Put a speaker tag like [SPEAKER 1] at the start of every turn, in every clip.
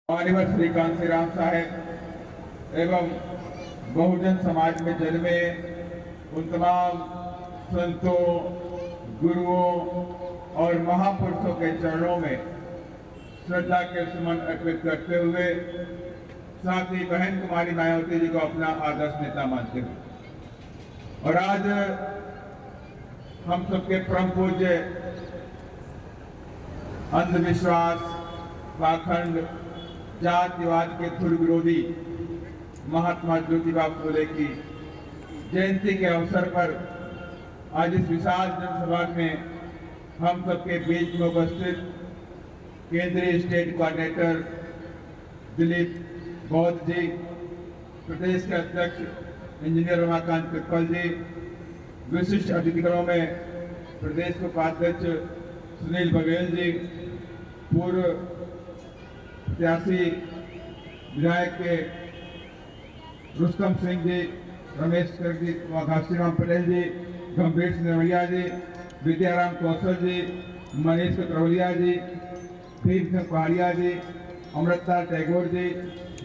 [SPEAKER 1] मान्यवर श्री कांशीराम साहेब एवं बहुजन समाज में जन्मे उन तमाम संतों, गुरुओं और महापुरुषों के चरणों में श्रद्धा के सुमन अर्पित करते हुए साथ ही बहन कुमारी मायावती जी को अपना आदर्श नेता मानते हुए और आज हम सबके परम पूज्य अंधविश्वास, पाखंड, जातिवाद के धुर विरोधी महात्मा ज्योतिबा फूले की जयंती के अवसर पर आज इस विशाल जनसभा में हम सबके बीच में उपस्थित केंद्रीय स्टेट कोऑर्डिनेटर दिलीप बौद्ध जी, प्रदेश के अध्यक्ष इंजीनियर रमाकांत पिप्पल जी, विशिष्ट अतिथिगणों में प्रदेश के उपाध्यक्ष सुनील बघेल जी, पूर्व प्रत्याशी विधायक के रुस्तम सिंह जी, रमेश गर्ग जी, घासीराम पटेल जी, गंभीर सिंह नवलिया जी, विद्याराम कौशल जी, मनीष कतरौलिया जी, भीम सिंह पहाड़िया जी, अमृतलाल टैगोर जी,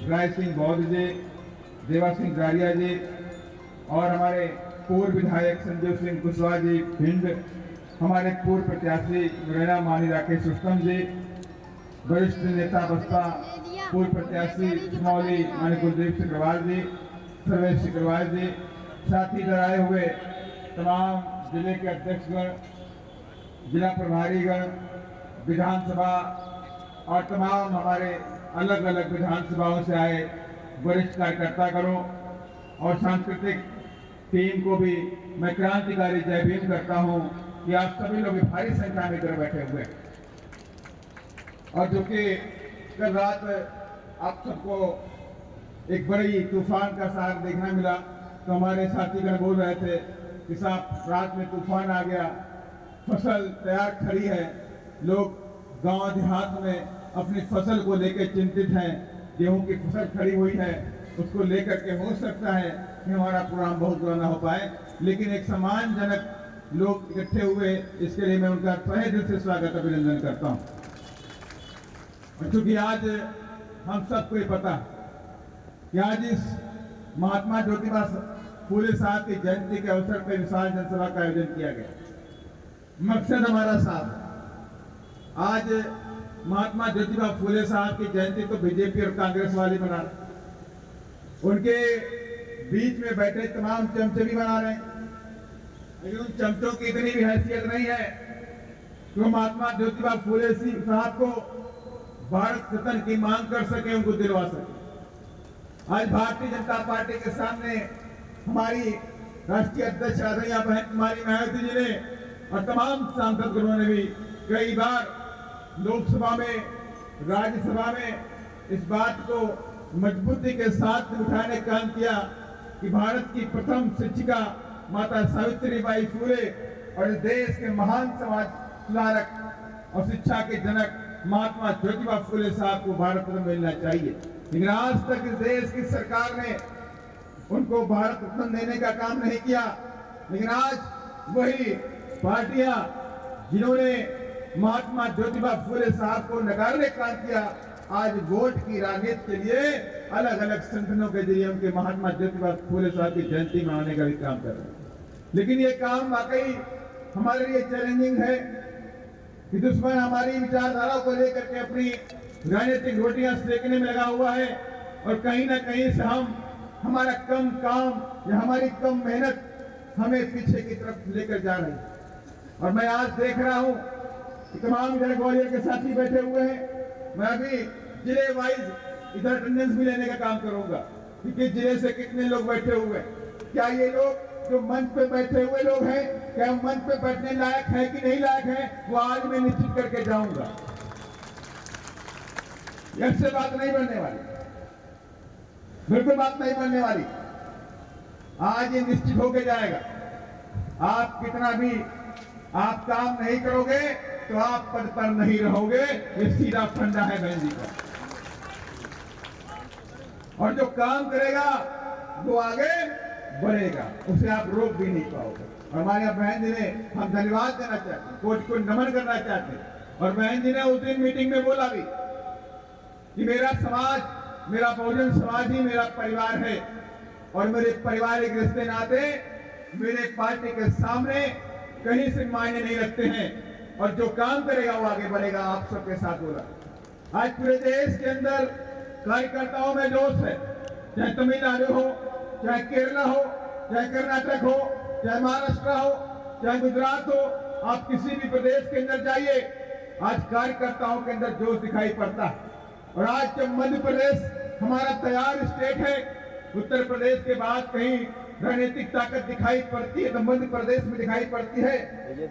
[SPEAKER 1] राय सिंह बौद्ध जी, देवा सिंह जारिया जी और हमारे पूर्व विधायक संजीव सिंह कुशवाहा जी भिंड, हमारे पूर्व प्रत्याशी मुरैना मानी राकेश रुस्तम जी, वरिष्ठ नेता बसपा पूर्व प्रत्याशी सुमौली मानी कुलदीप सिंह अग्रवाल जी, सर्वेश सिकरवाल जी, साथ ही इधर आए हुए तमाम जिले के अध्यक्षगण, जिला प्रभारीगण, विधानसभा और तमाम हमारे अलग अलग विधानसभाओं से आए वरिष्ठ कार्यकर्तागणों और सांस्कृतिक टीम को भी मैं क्रांतिकारी जय भीम करता हूं कि आप सभी लोग भारी संख्या में इधर बैठे हुए हैं। और जो कि कल रात आप सबको एक बड़ी तूफान का सार देखना मिला, तो हमारे साथीगण बोल रहे थे कि साहब रात में तूफान आ गया, फसल तैयार खड़ी है, लोग गांव देहात में अपनी फसल को लेकर चिंतित हैं, गेहूं की फसल खड़ी हुई है, उसको लेकर के हो सकता है कि हमारा प्रोग्राम बहुत बुरा ना हो पाए, लेकिन एक सम्मानजनक लोग इकट्ठे हुए, इसके लिए मैं उनका तहे दिल से स्वागत अभिनंदन करता हूँ। और चूंकि आज हम सबको ये पता कि आज इस महात्मा ज्योतिबा फूले साहब की जयंती के अवसर पर विशाल जनसभा का आयोजन किया गया। मकसद हमारा साफ, आज महात्मा ज्योतिबा फूले साहब की जयंती तो बीजेपी और कांग्रेस वाले मना रहे, उनके बीच में बैठे तमाम चमचे भी मना रहे हैं, लेकिन उन चमचों की इतनी भी हैसियत नहीं है कि वो महात्मा ज्योतिबा फूले साहब को भारत रत्न की मांग कर सके, उनको दिलवा सके। आज भारतीय जनता पार्टी के सामने हमारी राष्ट्रीय अध्यक्ष आदरणीय बहन कुमारी मायावती जी ने और तमाम सांसदगणों ने भी कई बार लोकसभा में, राज्यसभा में इस बात को मजबूती के साथ उठाने का काम किया कि भारत की प्रथम शिक्षिका माता सावित्रीबाई फूले और देश के महान समाज सुधारक और शिक्षा के जनक महात्मा ज्योतिबा फूले साहब को भारत रत्न मिलना चाहिए, लेकिन आज तक इस देश की सरकार ने उनको भारत रत्न देने का काम नहीं किया। लेकिन आज वही पार्टियां जिन्होंने महात्मा ज्योतिबा फूले साहब को नकारने का काम किया, आज वोट की राजनीति के लिए अलग अलग संगठनों के जरिए उनके महात्मा ज्योतिबा फूले साहब की जयंती मनाने का भी काम कर रहे हैं। लेकिन ये काम वाकई हमारे लिए चैलेंजिंग है कि दुश्मन हमारी विचारधारा को लेकर के अपनी राजनीतिक रोटियां सेकने में लगा हुआ है और कहीं ना कहीं से हमारा कम काम या हमारी कम मेहनत हमें पीछे की तरफ लेकर जा रही है। और मैं आज देख रहा हूं कि तमाम इधर ग्वालियर के साथी बैठे हुए हैं, मैं अभी जिले वाइज इधर अटेंडेंस भी लेने का काम करूंगा कि किस जिले से कितने लोग बैठे हुए हैं, क्या ये लोग जो मंच पे बैठे हुए लोग हैं, क्या मंच पे बैठने लायक है कि नहीं लायक है, वो आज मैं निश्चित करके जाऊंगा। इससे बात नहीं बनने वाली, बिल्कुल बात नहीं बनने वाली। आज ये निश्चित होके जाएगा। आप कितना भी आप काम नहीं करोगे तो आप पद पर नहीं रहोगे, ये सीधा फंडा है बहन जी का। और जो काम करेगा वो आगे बढ़ेगा, उसे आप रोक भी नहीं पाओगे। और हमारे यहाँ बहन जी ने हम धन्यवाद देना चाहते हैं, कोर्ट को नमन करना चाहते हैं। और बहन जी ने उस दिन मीटिंग में बोला भी कि मेरा समाज, मेरा बहुजन समाज ही मेरा परिवार है और मेरे पारिवारिक रिश्ते नाते मेरे पार्टी के सामने कहीं से मायने नहीं रखते हैं और जो काम करेगा वो आगे बढ़ेगा। आप सबके साथ बोला आज पूरे देश के अंदर कार्यकर्ताओं में जोश है, चाहे तमिलनाडु हो, चाहे केरला हो, चाहे कर्नाटक हो, चाहे महाराष्ट्र हो, चाहे गुजरात हो, आप किसी भी प्रदेश के अंदर जाइए, आज कार्यकर्ताओं के अंदर जोश दिखाई पड़ता है। और आज जब मध्य प्रदेश हमारा तैयार स्टेट है, उत्तर प्रदेश के बाद कहीं राजनीतिक ताकत दिखाई पड़ती है तो मध्य प्रदेश में दिखाई पड़ती है।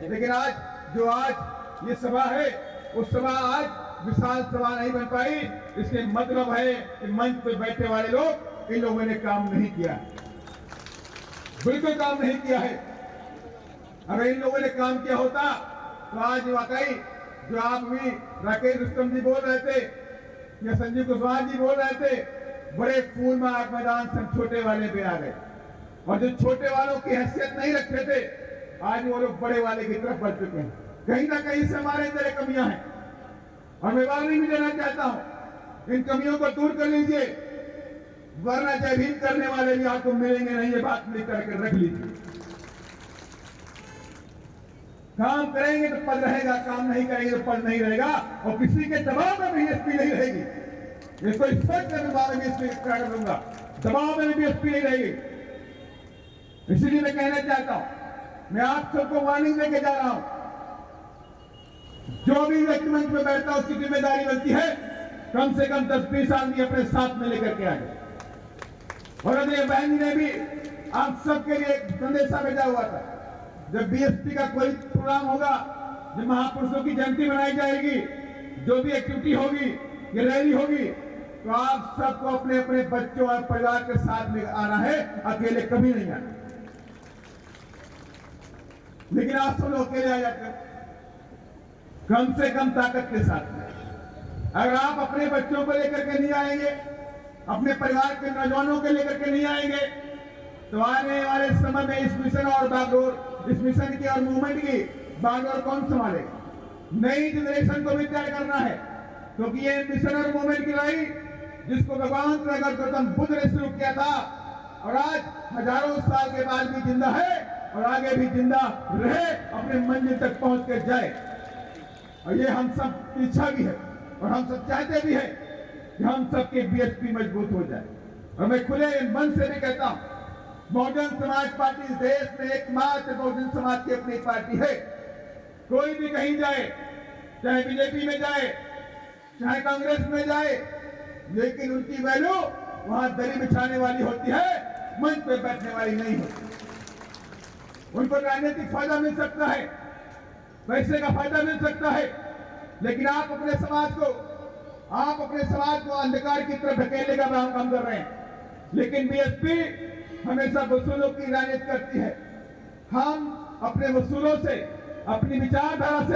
[SPEAKER 1] लेकिन आज ये सभा है, उस सभा आज विशाल सभा नहीं बन पाई। इसके मतलब है कि मंच पे बैठे वाले लोग, इन लोगों ने काम नहीं किया, बिल्कुल काम नहीं किया है। अगर इन लोगों ने काम किया होता तो आज वाकई जो आप भी राकेश रुस्तम जी बोल रहे थे या संजीव कुशवाहा जी बोल रहे थे, बड़े फूल मार्ग मैदान से छोटे वाले पे आ गए और जो छोटे वालों की हैसियत नहीं रखते थे आज वो लोग बड़े वाले की तरफ बढ़ चुके हैं। कहीं ना कहीं से हमारे अंदर कमियां हैं और मैं वार्निंग भी देना चाहता हूं, इन कमियों को दूर कर लीजिए, वरना जय भीम करने वाले भी आपको मिलेंगे नहीं। ये बात लिख करके रख लीजिए। काम करेंगे तो पद रहेगा, काम नहीं करेंगे तो पद नहीं रहेगा और किसी के दबाव में बीएसपी नहीं रहेगी। इसको स्पष्ट दबाव में बीएसपी कर दूंगा, दबाव में बीएसपी नहीं रहेगी। इसीलिए मैं कहना चाहता हूं, मैं आप सबको वार्निंग देके जा रहा हूं, जो भी व्यक्ति मंच में बैठता है उसकी जिम्मेदारी बनती है कम से कम 10-20 आदमी अपने साथ में लेकर के आए। और अजय बहन जी ने भी आप सबके लिए एक संदेशा भेजा हुआ था, जब बीएसपी का कोई प्रोग्राम होगा, जब महापुरुषों की जयंती मनाई जाएगी, जो भी एक्टिविटी होगी, ये रैली होगी, तो आप सबको अपने अपने बच्चों और परिवार के साथ में आना है, अकेले कभी नहीं आना। लेकिन आप सब लोग अकेले आ जाते हैं, कम से कम ताकत के साथ में। अगर आप अपने बच्चों को लेकर के नहीं आएंगे, अपने परिवार के नौजवानों को लेकर के नहीं आएंगे, तो आने वाले समय में इस मिशन और बागडोर, इस मिशन की और मूवमेंट की बागडोर कौन संभालेगा? नई जनरेशन को भी तैयार करना है, क्योंकि ये मिशन और मूवमेंट की लड़ाई जिसको भगवान गौतम बुद्ध ने शुरू किया था और आज हजारों साल के बाद भी जिंदा है और आगे भी जिंदा रहे, अपने मंजिल तक पहुंच कर जाए। और ये हम सब की इच्छा भी है और हम सब चाहते भी है कि हम सबके बीएसपी मजबूत हो जाए। और मैं खुले मन से भी कहता हूं, बहुजन समाज पार्टी इस देश में एकमात्र बहुजन समाज की अपनी पार्टी है। कोई भी कहीं जाए, चाहे बीजेपी में जाए, चाहे कांग्रेस में जाए, लेकिन उनकी वैल्यू वहां दरी बिछाने वाली होती है, मंच पे बैठने वाली नहीं होती। उनको राजनीतिक फायदा मिल सकता है, पैसे का फायदा मिल सकता है, लेकिन आप अपने समाज को अंधकार की तरफ धकेलने का काम कर रहे हैं। लेकिन बीएसपी हमेशा वसूलों की राजनीति करती है। हम अपने वसूलों से, अपनी विचारधारा से